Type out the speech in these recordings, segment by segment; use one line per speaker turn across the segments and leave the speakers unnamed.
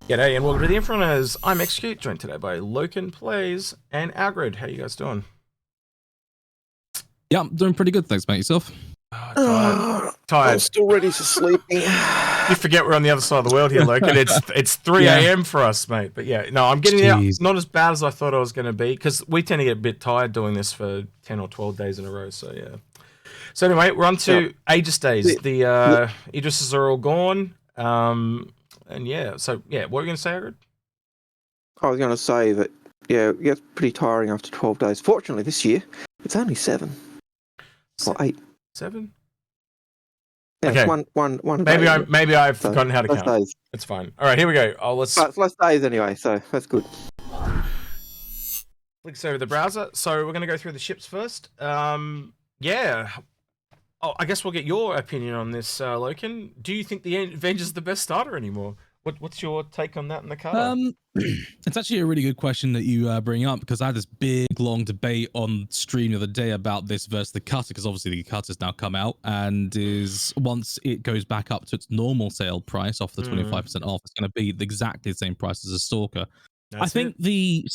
G'day and welcome to the Inforunners. I'm Execute, joined today by Lokenplays and Algared. How you guys doing?
Yeah, I'm doing pretty good, thanks, mate. Yourself?
Tired.
I'm still ready for sleeping.
You forget we're on the other side of the world here, Loken. It's 3 a.m. for us, mate. But yeah, no, I'm getting out. Not as bad as I thought I was going to be, because we tend to get a bit tired doing this for 10 or 12 days in a row. So yeah. So anyway, we're on to Aegis days. The Idrises are all gone. And yeah, so yeah, what were you going to say, Algared?
I was going to say that, yeah, it gets pretty tiring after 12 days. Fortunately, this year, it's only 7. Or 8.
7?
Yeah,
okay.
One
maybe I've forgotten how to count.
Days.
It's fine. All right, here we go.
It's less days anyway, so that's good.
Flicks over the browser. So we're going to go through the ships first. Yeah. Oh, I guess we'll get your opinion on this, Loken. Do you think the Avenger's the best starter anymore? What's your take on that in the card?
It's actually a really good question that you bring up, because I had this big, long debate on stream the other day about this versus the cutter, because obviously the cutter's now come out and is, once it goes back up to its normal sale price off the 25% off, it's going to be exactly the same price as a stalker. I think the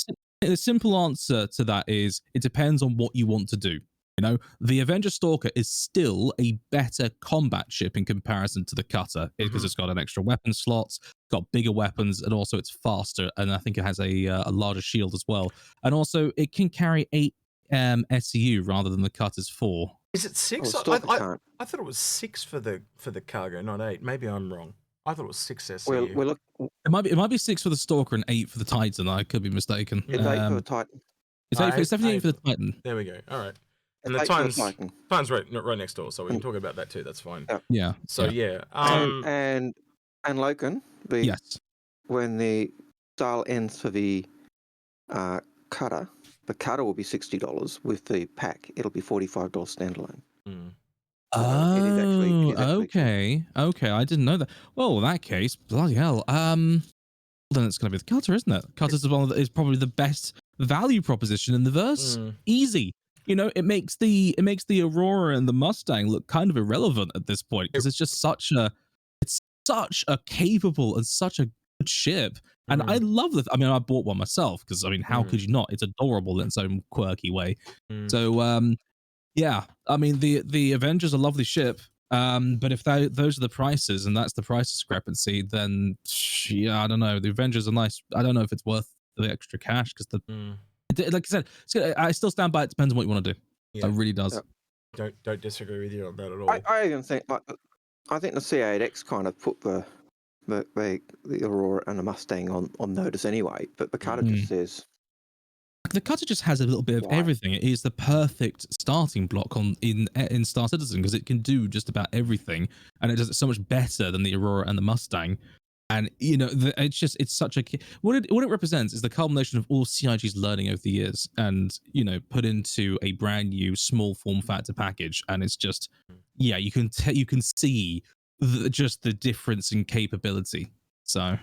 simple answer to that is it depends on what you want to do. You know, the Avenger Stalker is still a better combat ship in comparison to the cutter, because it's got an extra weapon slot, got bigger weapons, and also it's faster, and I think it has a larger shield as well. And also it can carry 8 SCU rather than the cutter's 4.
Is it 6?
Oh,
I thought it was 6 for the cargo, not 8. Maybe I'm wrong. I thought it was 6 SCU.
Well, look,
it might be 6 for the Stalker and 8 for the Titan. I could be mistaken.
It's 8 for the Titan.
It's definitely 8 for the Titan.
There we go. All right. And the Titan's right next door, so we can talk about that too. That's fine.
Yeah.
So yeah.
And Loken, when the sale ends for the cutter, the cutter will be $60 with the pack. It'll be $45 standalone.
Oh, okay. I didn't know that. Well, in that case, bloody hell. Then it's going to be the cutter, isn't it? Cutter's is probably the best value proposition in the verse. Easy. You know, it makes the Aurora and the Mustang look kind of irrelevant at this point, because it's just such a capable and such a good ship. And I love it. I mean, I bought one myself, because I mean, how could you not? It's adorable in its own quirky way. So yeah, I mean, the Avenger's a lovely ship. But if those are the prices and that's the price discrepancy, then yeah, I don't know. The Avengers are nice. I don't know if it's worth the extra cash, because like I said, I still stand by it. Depends on what you want to do. Yeah. It really does.
Don't disagree with you on that at all.
I even think, I think the C8X kind of put the Aurora and the Mustang on notice anyway, but the cutter just says.
The cutter just has a little bit of everything. It is the perfect starting block in Star Citizen, because it can do just about everything, and it does it so much better than the Aurora and the Mustang. And you know, it's such a what it represents is the culmination of all CIG's learning over the years, and you know, put into a brand new small form factor package. And it's just, yeah, you can see just the difference in capability. So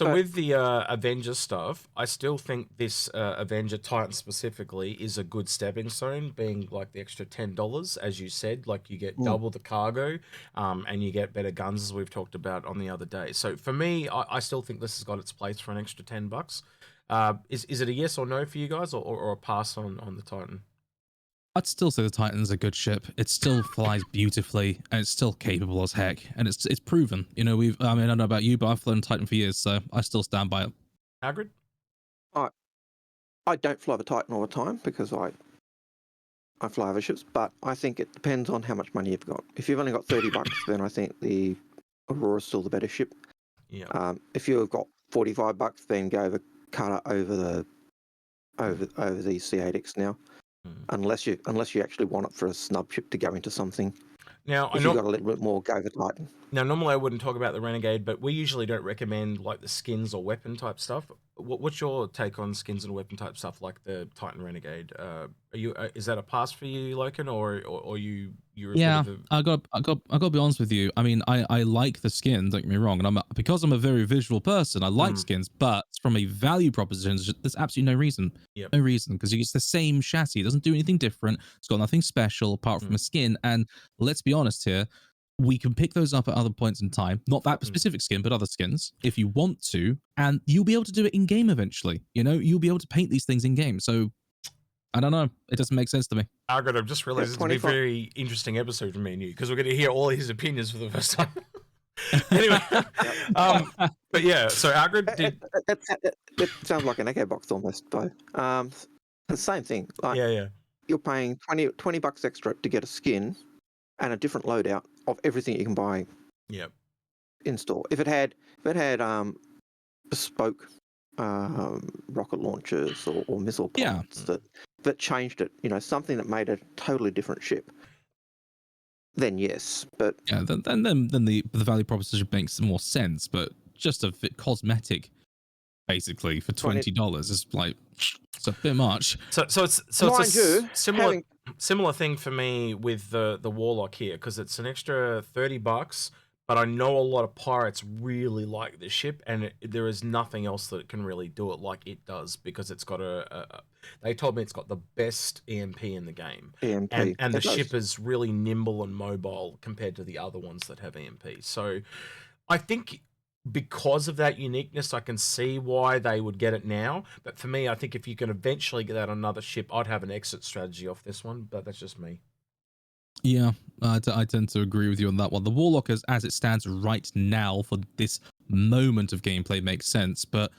with the Avenger stuff, I still think this Avenger Titan specifically is a good stepping stone, being like the extra $10, as you said, like you get double the cargo, and you get better guns, as we've talked about on the other day. So for me, I still think this has got its place for an extra $10. Is it a yes or no for you guys, or a pass on the Titan?
I'd still say the Titan's a good ship. It still flies beautifully, and it's still capable as heck, and it's proven. You know, I mean, I don't know about you, but I've flown Titan for years, so I still stand by it.
Algared?
I don't fly the Titan all the time, because I fly other ships, but I think it depends on how much money you've got. If you've only got $30, then I think the Aurora's still the better ship.
Yeah.
If you've got $45, then go the cutter over the C8X now. Unless you actually want it for a snub ship to go into something.
Now,
if you've got a little bit more, go the Titan.
Now, normally I wouldn't talk about the Renegade, but we usually don't recommend like the skins or weapon type stuff. What's your take on skins and weapon type stuff like the Titan Renegade? Is that a pass for you, Loken, or you?
Yeah, I got to be honest with you. I mean, I like the skin. Don't get me wrong, and because I'm a very visual person, I like skins. But from a value proposition, there's absolutely no reason. No reason, because it's the same chassis. It doesn't do anything different. It's got nothing special apart from a skin. And let's be honest here. we can pick those up at other points in time. Not that specific skin, but other skins, if you want to, and you'll be able to do it in game eventually. You know, you'll be able to paint these things in game. So I don't know. It doesn't make sense to me.
Algared, I've just realized it's going to be a very interesting episode for me and you, because we're going to hear all his opinions for the first time. Anyway, but yeah, so Algared did...
It sounds like an echo box almost, though. The same thing. Like,
yeah.
You're paying $20 extra to get a skin and a different loadout of everything you can buy in store. If it had bespoke rocket launchers or missile pods that changed it, you know, something that made a totally different ship, then yes. But
yeah, then the value proposition makes more sense. But just a bit cosmetic, basically, for $20 is like, it's a bit much.
So it's a similar thing for me with the Warlock here, because it's an extra $30. But I know a lot of pirates really like this ship, and there is nothing else that can really do it like it does, because it's got they told me it's got the best EMP in the game.
EMP.
And the ship is really nimble and mobile compared to the other ones that have EMP. So I think because of that uniqueness, I can see why they would get it now. But for me, I think if you can eventually get that on another ship, I'd have an exit strategy off this one, but that's just me.
Yeah, I tend to agree with you on that one. The Warlock, as it stands right now for this moment of gameplay, makes sense, but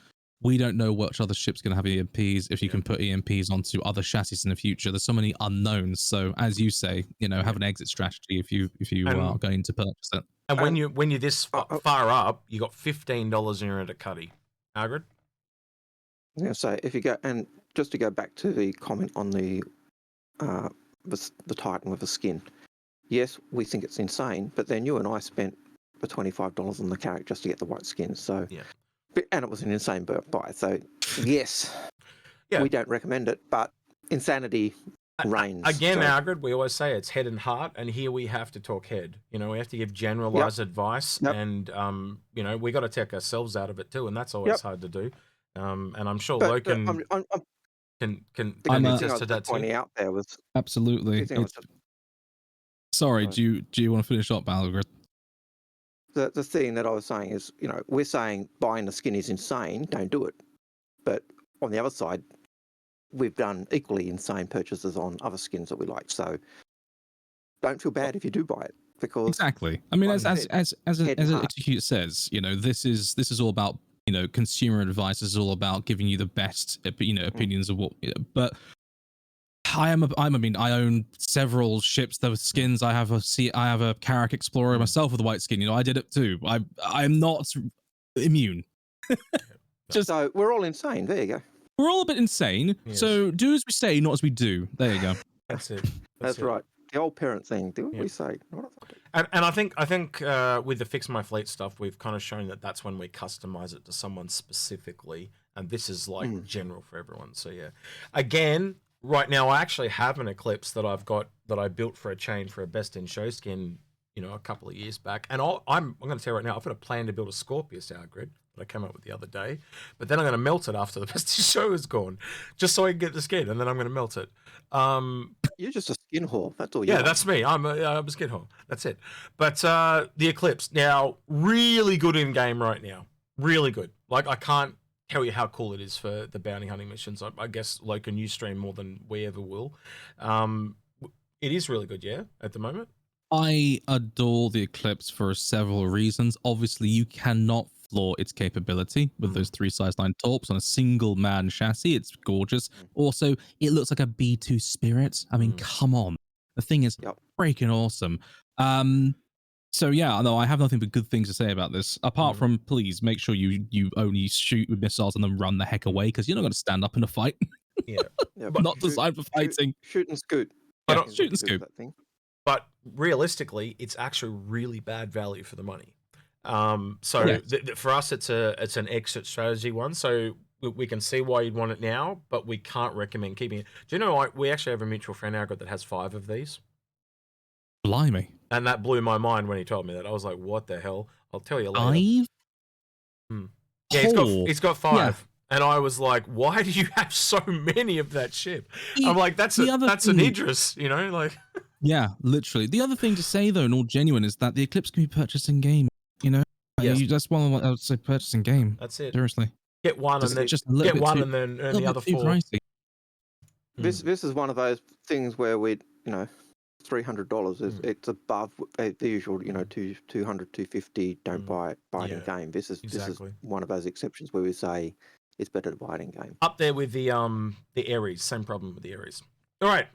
we don't know which other ship's going to have EMPs, if you can put EMPs onto other chassis in the future. There's so many unknowns. So as you say, you know, have an exit strategy if you are going to purchase it.
And when you're this far up, you got $15 and you're at a cutty. Algared?
Yeah, so if you go, and just to go back to the comment on the Titan with the skin. Yes, we think it's insane, but then you and I spent the $25 on the carrot just to get the white skin. So, and it was an insane buy. So, yes, we don't recommend it, but insanity reigns.
Again, Algared, we always say it's head and heart, and here we have to talk head. You know, we have to give generalized advice, and you know, we got to take ourselves out of it too, and that's always hard to do. And I'm sure Loken can attest to that too.
Pointing out there was
absolutely. Sorry, do you want to finish up, Algared?
The thing that I was saying is, you know, we're saying buying the skin is insane, don't do it. But on the other side, we've done equally insane purchases on other skins that we like. So don't feel bad if you do buy it, because
exactly. I mean, as Execute says, you know, this is all about, you know, consumer advice. This is all about giving you the best, you know, opinions of what. You know, but I own several ships. Those skins. I have a Carrack Explorer myself with a white skin. You know, I did it too. I'm not immune.
So we're all insane. There you go.
We're all a bit insane. Yes. So do as we say, not as we do. There you go.
That's it.
That's right. The old parent thing. Do what we say.
And I think with the Fix My Fleet stuff, we've kind of shown that that's when we customize it to someone specifically, and this is like general for everyone. So yeah, again, right now I actually have an Eclipse that I built for a chain for a best in show skin, you know, a couple of years back, and I'm going to tell you right now, I've got a plan to build a Scorpius Algared that I came up with the other day, but then I'm going to melt it after the best in show is gone, just so I can get the skin, and then I'm going to melt it.
You're just a skin whore. That's all you
are. That's me. I'm a skin whore. That's it. But the Eclipse, now, really good in game right now. Really good. Like, I can't tell you how cool it is for the bounty hunting missions. I guess Loken, you stream more than we ever will. It is really good, at the moment.
I adore the Eclipse for several reasons. Obviously, you cannot flaw its capability with those 3 size 9 torps on a single man chassis. It's gorgeous. Also, it looks like a B2 Spirit. I mean, come on. The thing is freaking awesome. So yeah, no, I have nothing but good things to say about this. Apart from, please make sure you only shoot with missiles and then run the heck away, because you're not going to stand up in a fight. But not designed for fighting.
Shoot and scoot.
Shoot and scoot.
But realistically, it's actually really bad value for the money. For us, it's an exit strategy one. So we can see why you'd want it now, but we can't recommend keeping it. Do you know we actually have a mutual friend Algared that has 5 of these?
Blimey.
And that blew my mind when he told me that. I was like, what the hell? I'll tell you later.
5?
Yeah, he's got 5. Yeah. And I was like, why do you have so many of that ship? I'm like, that's an Idris, you know, like.
Yeah, literally. The other thing to say, though, in all genuine, is that the Eclipse can be purchased in game. You know,
Yes.
that's one of what I would say. Purchase in game.
That's it.
Seriously,
Get one and then
just a little
get
bit
one
too,
and then earn
a
the
little
other
bit too
4.
pricey.
This is one of those things where we, $300 is it's above the usual, $200, $250. Don't buy it in game. This is one of those exceptions where we say it's better to buy it in game.
Up there with the Ares, same problem with the Ares. All right,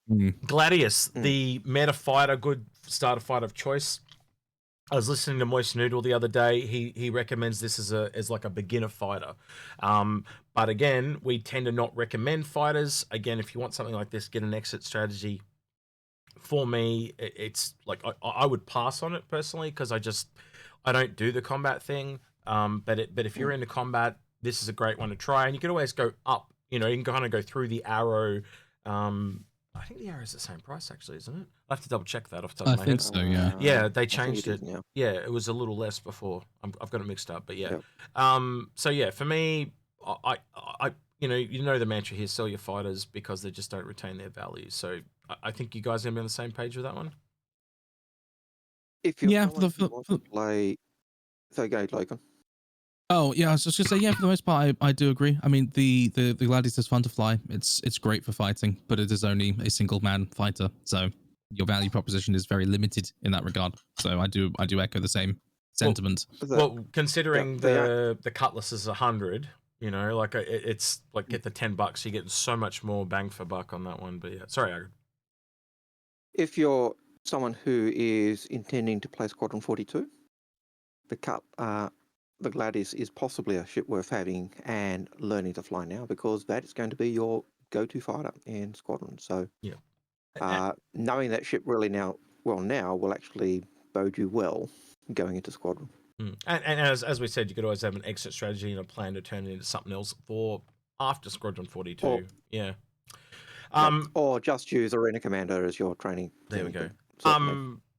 Gladius, the meta fighter, good starter fighter of choice. I was listening to Moist Noodle the other day. He recommends this as like a beginner fighter. But again, we tend to not recommend fighters. Again, if you want something like this, get an exit strategy. For me, it's like I would pass on it personally because I don't do the combat thing. But if you're into combat, this is a great one to try. And you can always go up. You can kind of go through the arrow. I think the arrow is the same price, actually, isn't it? I have to double check that off the top of my head.
I think so, yeah.
Yeah, they changed it.
Now.
Yeah, it was a little less before. I've got it mixed up, but yeah.
Yep.
So yeah, for me, I you know the mantra here: sell your fighters because they just don't retain their value. So I think you guys are gonna be on the same page with that one.
If you're want to play, so go, Logan.
Oh yeah, I was just gonna say, yeah, for the most part, I do agree. I mean, the Gladius is fun to fly. It's great for fighting, but it is only a single man fighter, so your value proposition is very limited in that regard. So I do echo the same sentiment.
Well, considering the Cutlass is 100, like it's like get the $10, you're getting so much more bang for buck on that one. But yeah, sorry, Aegis.
If you're someone who is intending to play Squadron 42, the Gladius is possibly a ship worth having and learning to fly now, because that is going to be your go-to fighter in Squadron. So, knowing that ship really now will actually bode you well going into Squadron.
And as we said, you could always have an exit strategy and a plan to turn it into something else for after Squadron 42.
Or just use Arena Commander as your training.
There we go.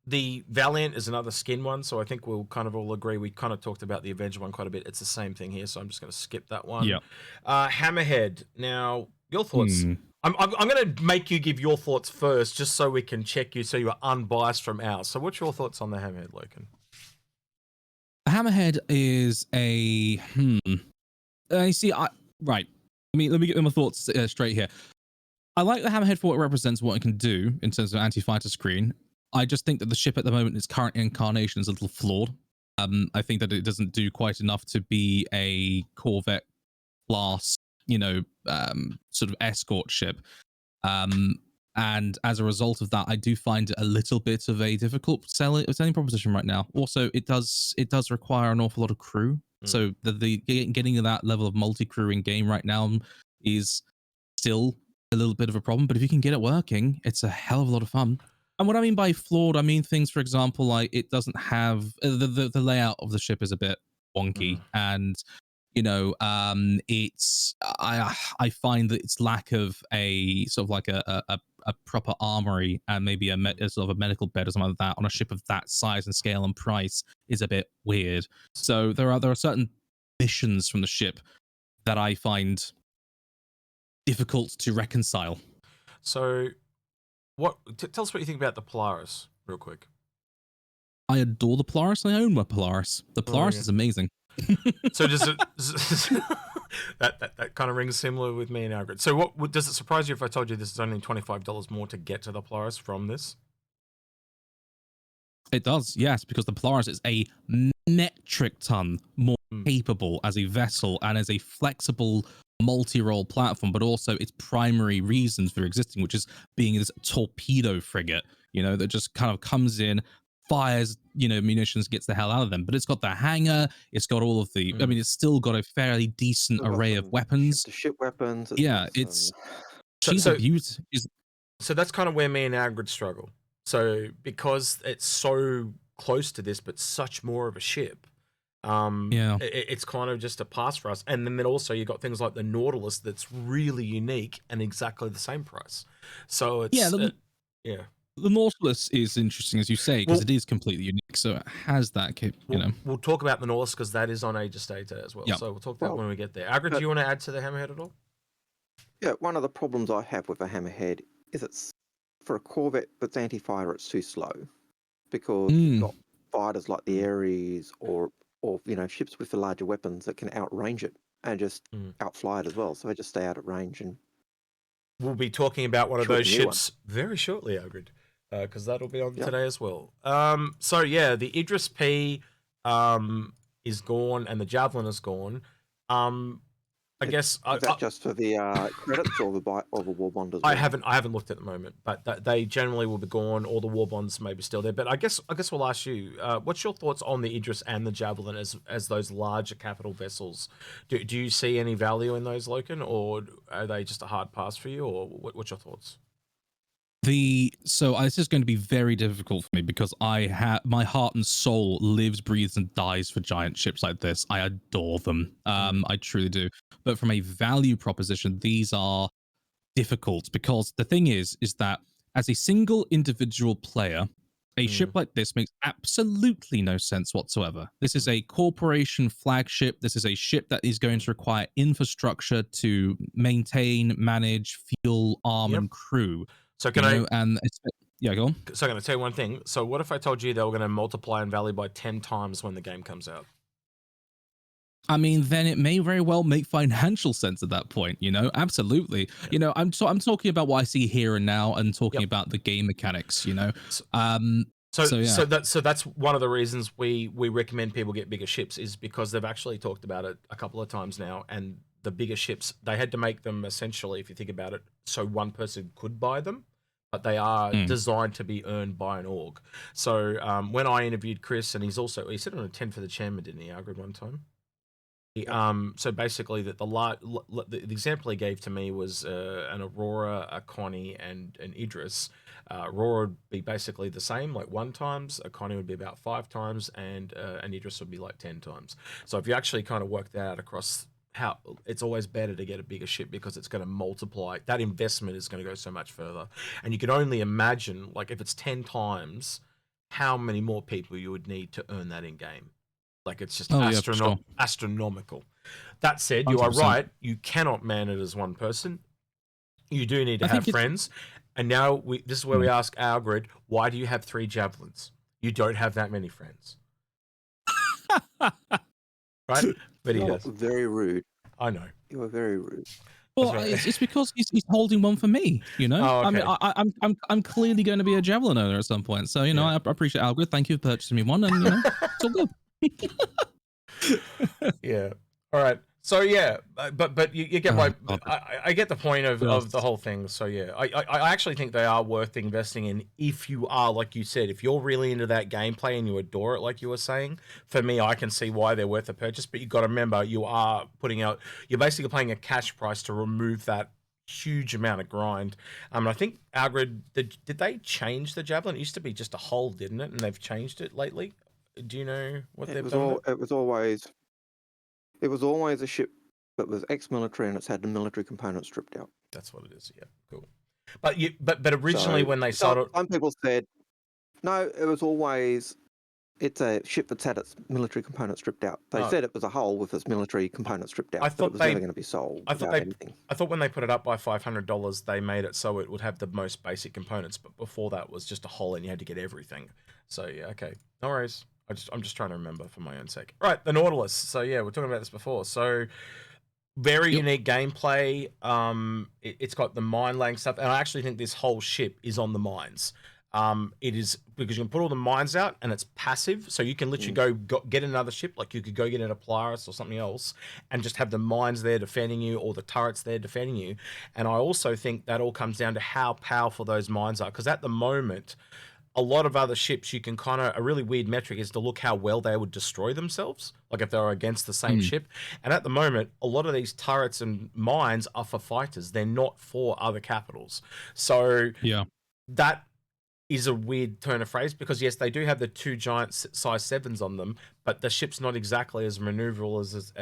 The Valiant is another skin one, so I think we'll kind of all agree. We kind of talked about the Avenger one quite a bit. It's the same thing here, so I'm just going to skip that one.
Yeah.
Hammerhead. Now, your thoughts. I'm going to make you give your thoughts first, just so we can check you, so you are unbiased from ours. So what's your thoughts on the Hammerhead, Loken?
Hammerhead is a right. Let me get my thoughts straight here. I like the Hammerhead for what it represents, what it can do in terms of anti-fighter screen. I just think that the ship at the moment, its current incarnation, is a little flawed. I think that it doesn't do quite enough to be a Corvette class, sort of escort ship. And as a result of that, I do find it a little bit of a difficult selling proposition right now. Also, it does require an awful lot of crew. So the getting to that level of multi-crew in game right now is still a little bit of a problem. But if you can get it working, it's a hell of a lot of fun. And what I mean by flawed, I mean things, for example, like it doesn't have the layout of the ship is a bit wonky, and it's I find that its lack of a sort of like a proper armory and maybe a sort of a medical bed or something like that on a ship of that size and scale and price is a bit weird. So there are certain missions from the ship that I find difficult to reconcile.
So, tell us what you think about the Polaris, real quick.
I adore the Polaris. I own my Polaris. The Polaris is amazing.
So does it that kind of rings similar with me and Algared. So what does it surprise you if I told you this is only $25 more to get to the Polaris from this?
It does, yes, because the Polaris is a metric ton more capable as a vessel and as a flexible multi-role platform, but also its primary reasons for existing, which is being this torpedo frigate, that just kind of comes in, fires, munitions, gets the hell out of them. But it's got the hangar, it's got all of the, I mean, it's still got a fairly decent array of weapons.
Ship weapons.
She's a beauty.
So that's kind of where me and Algared struggle. So because it's so close to this, but such more of a ship, it's kind of just a pass for us. And then also you got things like the Nautilus that's really unique and exactly the same price. So it's
The Nautilus is interesting, as you say, because it is completely unique. So it has that,
We'll talk about the Nautilus because that is on Aegis Data as well. Yep. So we'll talk about when we get there. Algared, do you want to add to the Hammerhead at all?
Yeah, one of the problems I have with the Hammerhead is it's for a Corvette that's anti-fighter, it's too slow because you've got fighters like the Ares or ships with the larger weapons that can outrange it and just outfly it as well. So they just stay out of range. And
we'll be talking about one of
Sure,
those
the new
ships very shortly, Algared, because that'll be on
Yep.
today as well. So yeah, the Idris P is gone and the Javelin is gone. I guess
Is that just for the credits or the war bond as well?
I haven't looked at the moment, but they generally will be gone. All the war bonds may be still there. But I guess we'll ask you, what's your thoughts on the Idris and the Javelin as those larger capital vessels? Do you see any value in those, Loken, or are they just a hard pass for you, or what's your thoughts?
This is going to be very difficult for me because my heart and soul lives, breathes, and dies for giant ships like this. I adore them. I truly do. But from a value proposition, these are difficult because the thing is that as a single individual player, a ship like this makes absolutely no sense whatsoever. This is a corporation flagship. This is a ship that is going to require infrastructure to maintain, manage, fuel, arm, and crew.
So go on. So I'm going to tell you one thing. So what if I told you they were going to multiply in value by 10 times when the game comes out?
I mean, then it may very well make financial sense at that point, absolutely. Yeah. I'm talking about what I see here and now and talking about the game mechanics,
So that's one of the reasons we recommend people get bigger ships is because they've actually talked about it a couple of times now, and the bigger ships, they had to make them essentially, if you think about it, so one person could buy them, but they are designed to be earned by an org. So when I interviewed Chris, and he said on a 10 for the chairman, didn't he, Algared, one time? So basically, the example he gave to me was an Aurora, a Connie, and an Idris. Aurora would be basically the same, like 1 times. A Connie would be about 5 times, and an Idris would be like 10 times. So if you actually kind of work that out across how it's always better to get a bigger ship because it's going to multiply. That investment is going to go so much further, and you can only imagine, like, if it's 10 times, how many more people you would need to earn that in game. Like, it's just astronomical. That said, 100%. You are right. You cannot man it as one person. You do need to have friends. And now this is where we ask Algared, why do you have 3 javelins? You don't have that many friends. Right? But he does.
Very rude.
I know.
You are very rude.
Well, it's because he's holding one for me,
Oh, okay.
I mean, I'm clearly going to be a javelin owner at some point. So, I appreciate Algared. Thank you for purchasing me one, and it's all good.
Yeah. All right. So yeah, but you get I get the point of the whole thing. So yeah, I actually think they are worth investing in if you are, like you said, if you're really into that gameplay and you adore it, like you were saying. For me, I can see why they're worth a purchase, but you've got to remember you're basically paying a cash price to remove that huge amount of grind. I think Algared, did they change the Javelin? It used to be just a hull, didn't it? And they've changed it lately. Do you know what they've done?
It was always a ship that was ex-military and it's had the military components stripped out.
That's what it is. Yeah, cool. But originally when they started,
some people said no. It's a ship that's had its military components stripped out. They said it was a hull with its military components stripped out. I thought it was never going to be sold. I
thought when they put it up by $500, they made it so it would have the most basic components. But before that was just a hull and you had to get everything. So yeah, okay, no worries. I'm just trying to remember for my own sake. Right, the Nautilus. So yeah, we're talking about this before. So very unique gameplay. It's got the mine laying stuff, and I actually think this whole ship is on the mines. It is because you can put all the mines out, and it's passive, so you can literally go get another ship. Like you could go get a Polaris or something else, and just have the mines there defending you, or the turrets there defending you. And I also think that all comes down to how powerful those mines are, because at the moment, a lot of other ships, you can a really weird metric is to look how well they would destroy themselves, like if they were against the same ship. And at the moment, a lot of these turrets and mines are for fighters. They're not for other capitals. So that is a weird turn of phrase, because yes, they do have the 2 giant size 7s on them, but the ship's not exactly as maneuverable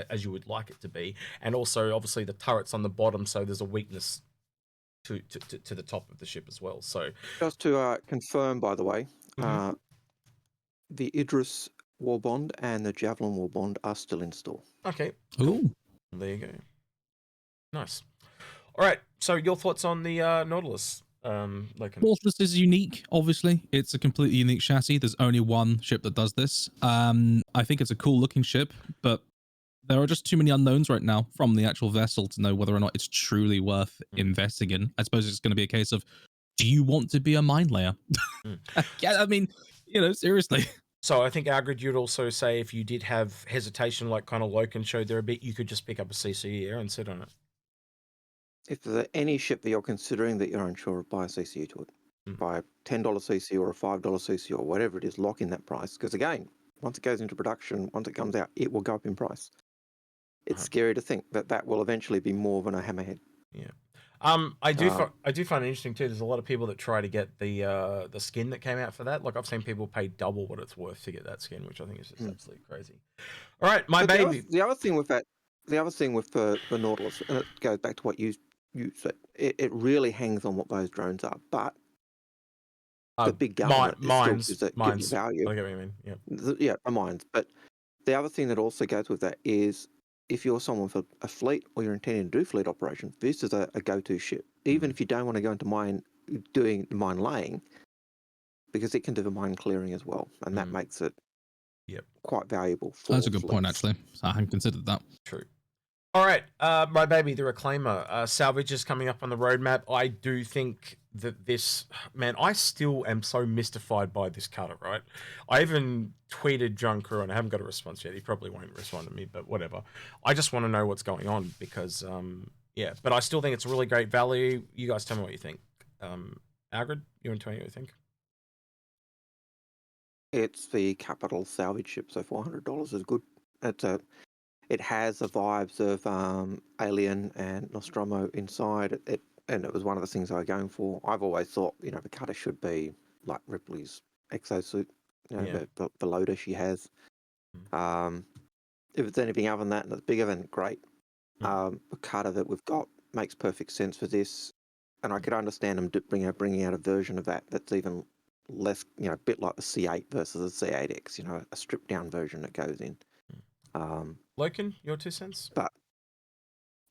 as you would like it to be. And also, obviously, the turret's on the bottom, so there's a weakness to the top of the ship as well. So
just to confirm, by the way, the Idris Warbond and the Javelin Warbond are still in store.
Okay. Cool. Ooh. There you go. Nice. All right. So your thoughts on the Nautilus,
Nautilus is unique, obviously. It's a completely unique chassis. There's only one ship that does this. I think it's a cool looking ship, but there are just too many unknowns right now from the actual vessel to know whether or not it's truly worth investing in. I suppose it's going to be a case of, do you want to be a mine layer? Yeah, I mean, seriously.
So I think, Algared, you'd also say if you did have hesitation, like kind of Loken showed there a bit, you could just pick up a CCE and sit on it.
If there's any ship that you're considering that you're unsure of, buy a CCU to it. Buy a $10 CCU or a $5 CCU or whatever it is, lock in that price. Because again, once it goes into production, once it comes out, it will go up in price. It's scary to think that that will eventually be more than a hammerhead.
Yeah. I do find it interesting too. There's a lot of people that try to get the skin that came out for that. Like I've seen people pay double what it's worth to get that skin, which I think is just absolutely crazy. All right, my baby.
The other thing with the Nautilus, and it goes back to what you said, it really hangs on what those drones are. But the big government is that give you value.
I get what you mean. Yeah.
The mines. But the other thing that also goes with that is, if you're someone for a fleet or you're intending to do fleet operation, this is a go-to ship. Even if you don't want to go into doing mine laying, because it can do the mine clearing as well, and that makes it quite valuable.
That's a good point, actually. I hadn't considered that.
True. All right, my baby, the Reclaimer. Salvage is coming up on the roadmap. I do think that this, man, I still am so mystified by this cutter, right? I even tweeted John Crew, and I haven't got a response yet. He probably won't respond to me, but whatever. I just want to know what's going on because, but I still think it's a really great value. You guys tell me what you think. Algared, you want to tell me what you think?
It's the capital salvage ship, so $400 is good. It has the vibes of Alien and Nostromo inside it, and it was one of the things I was going for. I've always thought, the cutter should be like Ripley's exosuit, the loader she has. If it's anything other than that and it's bigger, then great. The cutter that we've got makes perfect sense for this, and I could understand them bringing out a version of that that's even less, a bit like the C8 versus the C8X, a stripped down version that goes in.
Loken, your 2 cents?
But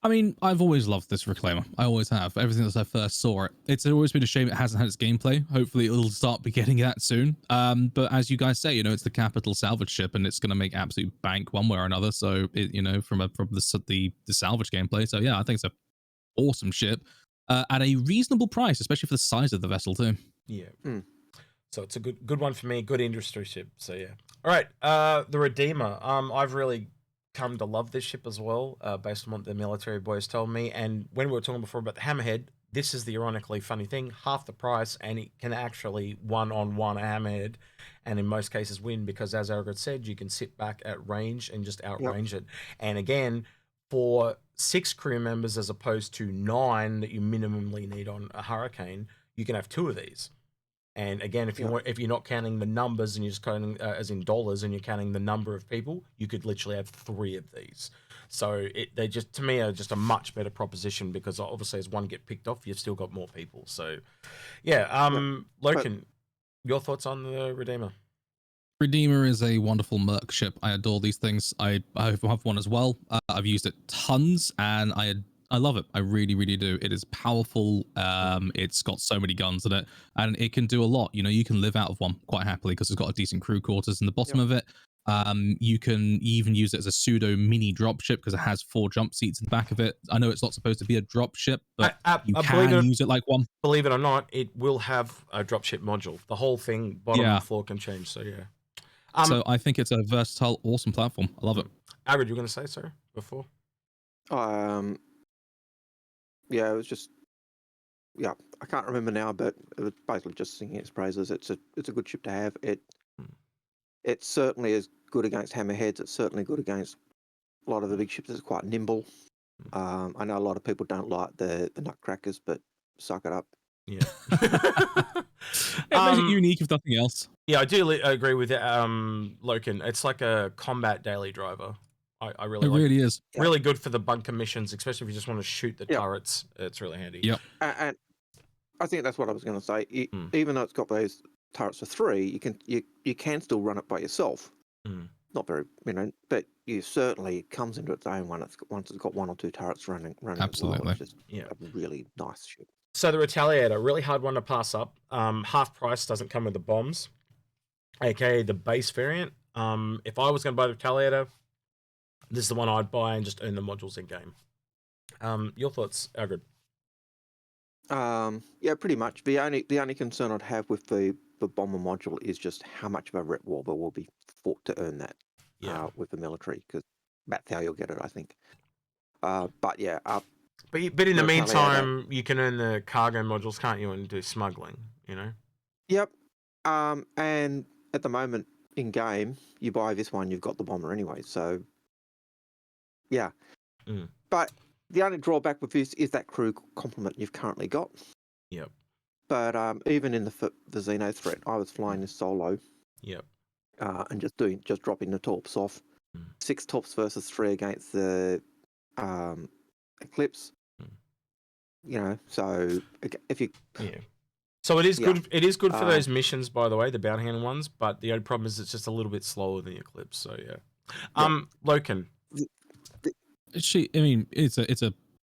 I mean, I've always loved this Reclaimer. I always have. Ever since I first saw it. It's always been a shame it hasn't had its gameplay. Hopefully it'll start be getting that soon. But as you guys say, it's the capital salvage ship and it's going to make absolute bank one way or another. So, from the salvage gameplay. So yeah, I think it's an awesome ship at a reasonable price, especially for the size of the vessel too.
Yeah. So it's a good one for me. Good industry ship. So yeah. All right. The Redeemer. I've really come to love this ship as well, based on what the military boys told me. And when we were talking before about the Hammerhead, this is the ironically funny thing: half the price, and it can actually one-on-one a Hammerhead, and in most cases win because, as Algared said, you can sit back at range and just outrange it. And again, for 6 crew members as opposed to 9 that you minimally need on a Hurricane, you can have 2 of these. And again, if you're not counting the numbers and you're just counting as in dollars and you're counting the number of people, you could literally have 3 of these. So they just, to me, are just a much better proposition because obviously as one get picked off, you've still got more people. So yeah, Loken, your thoughts on the Redeemer?
Redeemer is a wonderful merc ship. I adore these things. I have one as well. I've used it tons and I love it. I really, really do. It is powerful. It's got so many guns in it, and it can do a lot. You can live out of one quite happily because it's got a decent crew quarters in the bottom of it. You can even use it as a pseudo mini drop ship because it has 4 jump seats in the back of it. I know it's not supposed to be a drop ship, but you can use it like one.
Believe it or not, it will have a drop ship module. The whole thing, bottom floor can change. So yeah.
So I think it's a versatile, awesome platform. I love it.
Algared, you were going to say so before?
Yeah, it was just, I can't remember now, but it was basically just singing its praises. It's a good ship to have. It certainly is good against hammerheads. It's certainly good against a lot of the big ships. It's quite nimble. I know a lot of people don't like the nutcrackers, but suck it up.
Yeah.
It makes it unique if nothing else.
Yeah, I do agree with Loken. It's like a combat daily driver. I really like it.
Really is.
Really good for the bunker missions, especially if you just want to shoot the turrets. It's really handy.
Yep.
And I think that's what I was going to say. Even though it's got those turrets for 3, you can still run it by yourself. Not very, but you certainly it comes into its own once it's got 1 or 2 turrets running.
Absolutely.
It's just a really nice ship.
So the Retaliator, really hard one to pass up. Half price doesn't come with the bombs, aka the base variant. If I was going to buy the Retaliator, this is the one I'd buy and just earn the modules in game. Your thoughts, Algared?
Yeah, pretty much. The only concern I'd have with the bomber module is just how much of a rep war there will be fought to earn that. With the military, because that's how you'll get it, I think. But yeah.
But in the meantime, you can earn the cargo modules, can't you, and do smuggling? You know.
Yep. And at the moment in game, you buy this one, you've got the bomber anyway. So yeah. But the only drawback with this is that crew complement you've currently got.
Yep.
But even in the Xeno threat, I was flying this solo.
Yep.
And just dropping the torps off. 6 torps versus 3 against the Eclipse. You know, so if you
so it is good. It is good for those missions, by the way, the bounty hunting ones. But the only problem is it's just a little bit slower than the Eclipse. So Loken.
I mean, it's a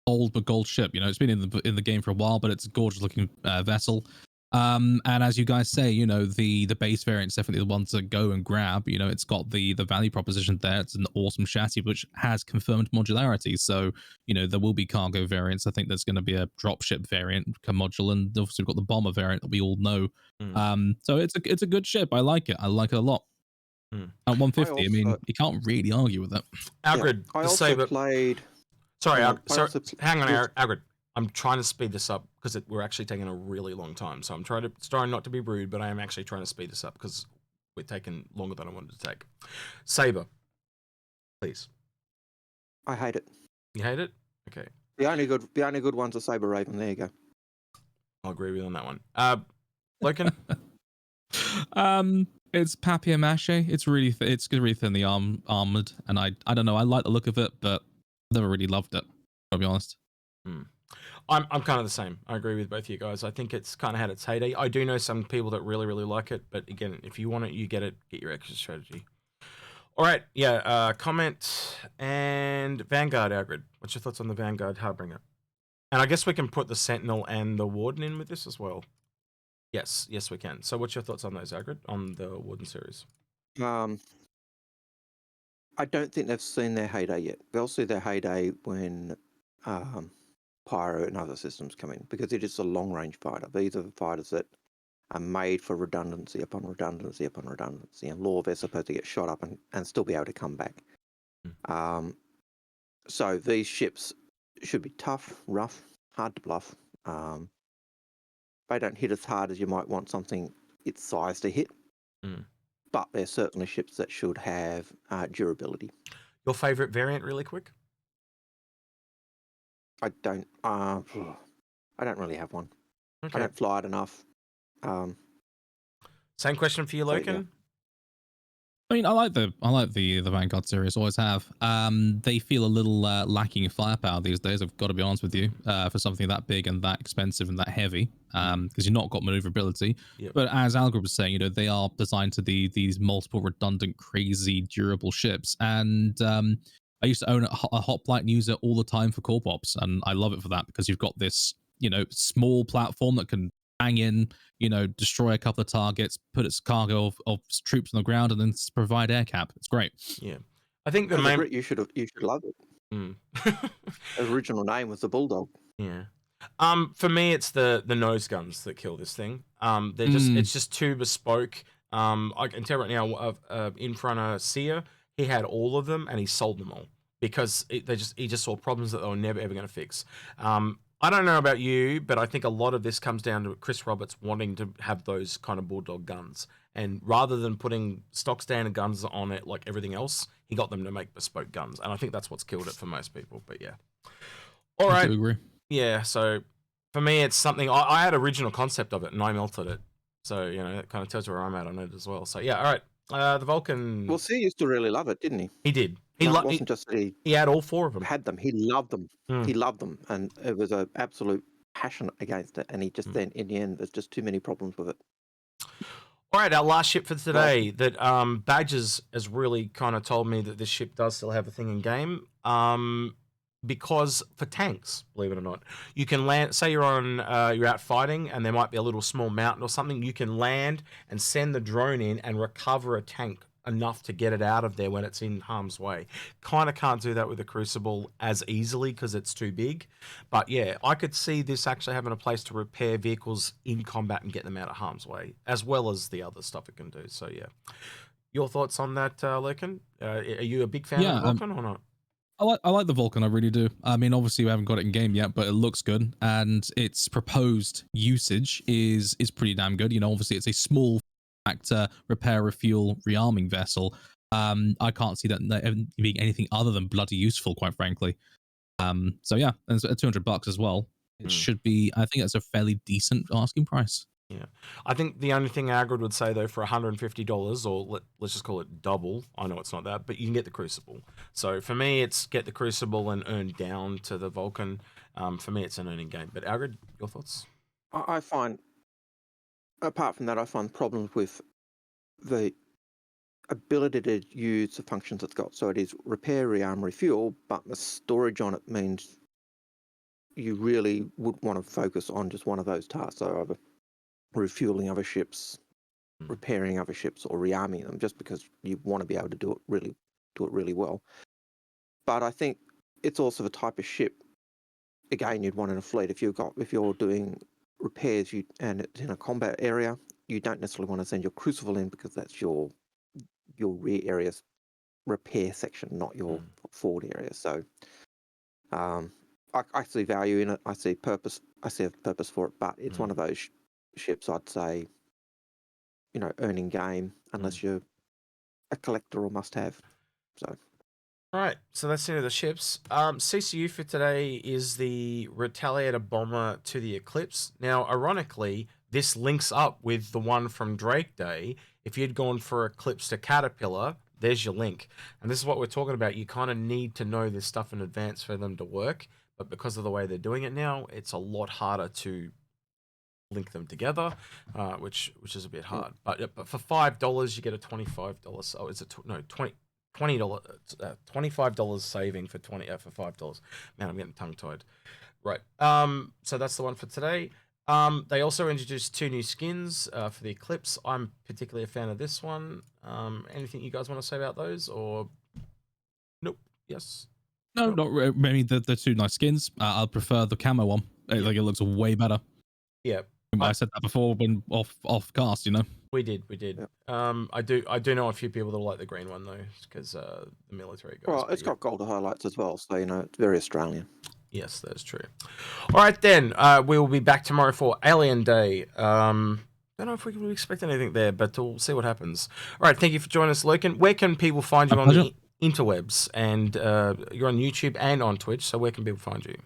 old but gold ship. You know, it's been in the game for a while, but it's a gorgeous looking vessel. And as you guys say, you know, the base variant's definitely the one to go and grab. You know, it's got the value proposition there. It's an awesome chassis which has confirmed modularity. So, you know, there will be cargo variants. I think there's going to be a dropship variant module, and obviously we've got the bomber variant that we all know. So it's a good ship. I like it. I like it a lot. At 150, I mean, you can't really argue with that.
Algared,
I also played.
Sorry, hang on, Algared. I'm trying to speed this up because we're actually taking a really long time. So I'm trying not to be rude, but I am actually trying to speed this up because we're taking longer than I wanted to take. Sabre, please.
I hate it.
You hate it? Okay.
The only good ones are Sabre Raven. There you go.
I'll agree with you on that one. Loken?
It's papier mâché. It's really thinly armored, and I don't know. I like the look of it, but never really loved it. I'll be honest.
I'm kind of the same. I agree with both of you guys. I think it's kind of had its heyday. I do know some people that really, really like it, but again, if you want it, you get it. Get your extra strategy. All right, comment and Vanguard, Algared. What's your thoughts on the Vanguard Harbinger? And I guess we can put the Sentinel and the Warden in with this as well. Yes, we can. So what's your thoughts on those, Algared, on the Warden series?
I don't think they've seen their heyday yet. They'll see their heyday when Pyro and other systems come in, because it is a long-range fighter. These are the fighters that are made for redundancy upon redundancy upon redundancy, and law they're supposed to get shot up and still be able to come back. So these ships should be tough, rough, hard to bluff. They don't hit as hard as you might want something its size to hit, but they're certainly ships that should have durability.
Your favourite variant, really quick?
I don't really have one. Okay. I don't fly it enough.
Same question for you, Loken.
I mean, I like the Vanguard series, always have. They feel a little lacking in firepower these days, I've got to be honest with you, for something that big and that expensive and that heavy, because you've not got maneuverability. But as Algared was saying, you know, they are designed to be these multiple redundant, crazy, durable ships. And I used to own a hoplite and use it all the time for corp ops, and I love it for that, because you've got this, you know, small platform that can hang in, you know, destroy a couple of targets, put its cargo of troops on the ground, and then provide air cap. It's great.
Yeah, I think the main
you should love it. The original name was the Bulldog.
Yeah. For me, it's the nose guns that kill this thing. They're it's just too bespoke. I can tell right now, Inforunner Seer, he had all of them and he sold them all because he just saw problems that they were never ever going to fix. I don't know about you, but I think a lot of this comes down to Chris Roberts wanting to have those kind of Bulldog guns, and rather than putting stock standard guns on it like everything else, he got them to make bespoke guns, and I think that's what's killed it for most people. But yeah, all right,
I do agree.
Yeah, so for me, it's something I had original concept of it and I melted it, so you know that kind of tells you where I'm at on it as well. So yeah, all right. The Vulcan.
Well, C used to really love it, didn't he?
He did.
It wasn't just that
he had all 4 of them.
Had them. He loved them. He loved them, and it was an absolute passion against it. And he just then, in the end, there's just too many problems with it.
All right, our last ship for today. That Badgers has really kind of told me that this ship does still have a thing in game. because for tanks, believe it or not, you can land. Say you're out fighting, and there might be a little small mountain or something. You can land and send the drone in and recover a tank enough to get it out of there when it's in harm's way. Kind of can't do that with the Crucible as easily because it's too big. But yeah, I could see this actually having a place to repair vehicles in combat and get them out of harm's way, as well as the other stuff it can do. So yeah, your thoughts on that, Loken? Are you a big fan of Vulcan or not?
I like the Vulcan, I really do. I mean, obviously we haven't got it in game yet, but it looks good, and its proposed usage is pretty damn good. You know, obviously it's a small factor repair, refuel, rearming vessel. I can't see that being anything other than bloody useful, quite frankly. So yeah, and it's $200 as well. It should be. I think that's a fairly decent asking price.
Yeah, I think the only thing Algared would say though, for $150, or let's just call it double. I know it's not that, but you can get the Crucible. So for me, it's get the Crucible and earn down to the Vulcan. For me, it's an earning game. But Algared, your thoughts?
I find, apart from that, I find problems with the ability to use the functions it's got. So it is repair, rearm, refuel, but the storage on it means you really would want to focus on just one of those tasks. So either refueling other ships, repairing other ships, or rearming them, just because you want to be able to do it really well. But I think it's also the type of ship, again, you'd want in a fleet. If you're doing repairs and it's in a combat area, you don't necessarily want to send your Crucible in, because that's your rear area's repair section, not your forward area. So I see value in it. I see a purpose for it, but it's one of those ships, I'd say, earning game unless you're a collector or must have. So
all right, so that's the end of the ships. CCU for today is the Retaliator bomber to the Eclipse. Now, ironically, this links up with the one from Drake Day. If you'd gone for Eclipse to Caterpillar, there's your link. And this is what we're talking about. You kind of need to know this stuff in advance for them to work. But because of the way they're doing it now, it's a lot harder to link them together, which is a bit hard. But for $5, you get a $25. Oh, is it $25 saving for $5. Man, I'm getting tongue tied. Right. So that's the one for today. They also introduced 2 new skins for the Eclipse. I'm particularly a fan of this one. Anything you guys want to say about those, or nope? Yes.
No, not really. I mean, the 2 nice skins. I'll prefer the camo one. Like, it looks way better.
Yeah.
I said that before when off cast,
We did. Yep. I do know a few people that like the green one though, because the military guys.
Well, it's got gold highlights as well, so it's very Australian.
Yes, that's true. All right then, we will be back tomorrow for Alien Day. Don't know if we can expect anything there, but we'll see what happens. All right, thank you for joining us, Loken. Where can people find you on the interwebs? And you're on YouTube and on Twitch, so where can people find you?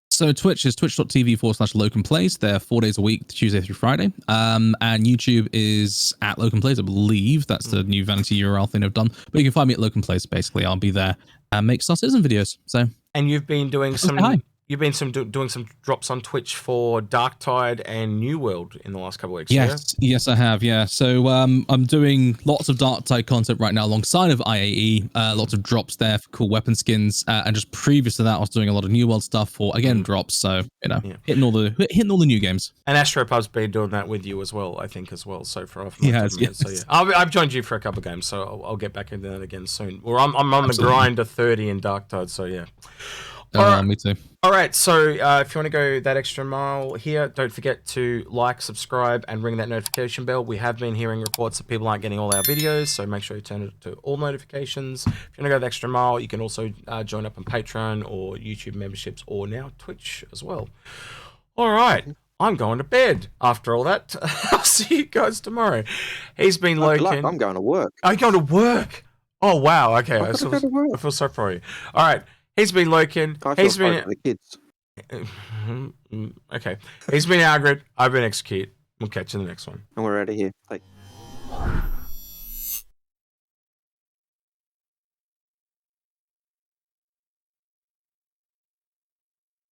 So Twitch is twitch.tv/Lokenplays. They're 4 days a week, Tuesday through Friday. And YouTube is at Lokenplays, I believe. That's the new vanity URL thing I've done. But you can find me at Lokenplays, basically. I'll be there and make Star Citizen videos. So.
And you've been doing doing some drops on Twitch for Darktide and New World in the last couple of weeks.
Yes, I have. Yeah, so I'm doing lots of Darktide content right now alongside of IAE. Lots of drops there for cool weapon skins, and just previous to that, I was doing a lot of New World stuff for drops. So hitting all the new games. And
Astropub's been doing that with you as well, I think, so far. Yes. So yeah, I've joined you for a couple of games, so I'll get back into that again soon. Well, I'm on the grind to 30 in Darktide, so yeah.
Me too.
All right, so if you want to go that extra mile here, don't forget to like, subscribe, and ring that notification bell. We have been hearing reports that people aren't getting all our videos, so make sure you turn it to all notifications. If you want to go the extra mile, you can also join up on Patreon or YouTube memberships, or now Twitch as well. All right, I'm going to bed after all that. I'll see you guys tomorrow. He's been Loken.
I'm going to work.
Are you going to work? Oh, wow. Okay, I feel sorry for you. All right. He's been Loken. He's been
the kids.
Okay. He's been Algared. I've been Execute. We'll catch you in the next one.
And we're out of here. Bye.